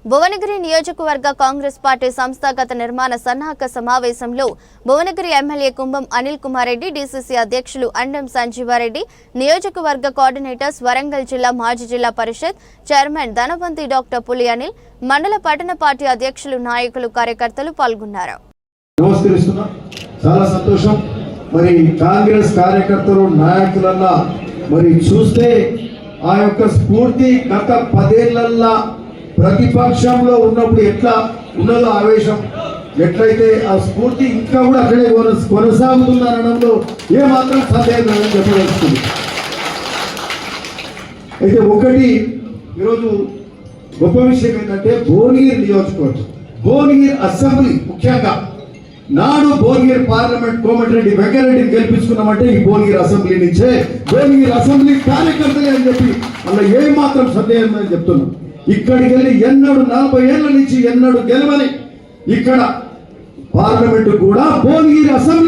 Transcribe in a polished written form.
భువనగిరి నియోజకవర్గ కాంగ్రెస్ పార్టీ సంస్థాగత నిర్మాణ సన్నాహక సమావేశంలో భువనగిరి ఎమ్మెల్యే కుంభం అనిల్ కుమార్ రెడ్డి, డీసీసీ అధ్యక్షులు అండం సంజీవారెడ్డి, నియోజకవర్గ కోఆర్డినేటర్స్ వరంగల్ జిల్లా మాజీ జిల్లా పరిషత్ చైర్మన్ ధనవంతి డాక్టర్ పులి అనిల్, మండల పట్టణ పార్టీ అధ్యక్షులు, నాయకులు, కార్యకర్తలు పాల్గొన్నారు. చాలా సంతోషం. మరి కాంగ్రెస్ కార్యకర్తలు నాయకులన్నా మరి చూస్తే ఆ యొక్క స్ఫూర్తి గత 10 ఏళ్లలో ప్రతిపక్షంలో ఉన్నప్పుడు ఎట్లా ఉన్నదో ఆవేశం ఎట్లయితే ఆ స్ఫూర్తి ఇంకా కూడా అక్కడే కొనసాగుతుందనడంలో ఏమాత్రం సందేహం లేదని చెప్పవలసింది. అయితే ఒకటి ఈరోజు గొప్ప విషయం ఏంటంటే భువనగిరి నియోజకవర్గం, భువనగిరి అసెంబ్లీ, ముఖ్యంగా నాడు భువనగిరి పార్లమెంట్ కోమటిరెడ్డి వెంకరెడ్డిని గెలిపించుకున్నామంటే ఈ భువనగిరి అసెంబ్లీ నుంచే, భువనగిరి అసెంబ్లీ కార్యకర్తలే అని చెప్పి అలా ఏమాత్రం సందేహం అని చెప్తున్నాం. ఇక్కడికి వెళ్ళి ఎన్నడూ 40 ఏళ్ల నుంచి ఎన్నడూ గెలవని ఇక్కడ పార్లమెంటు కూడా భువనగిరి అసెంబ్లీ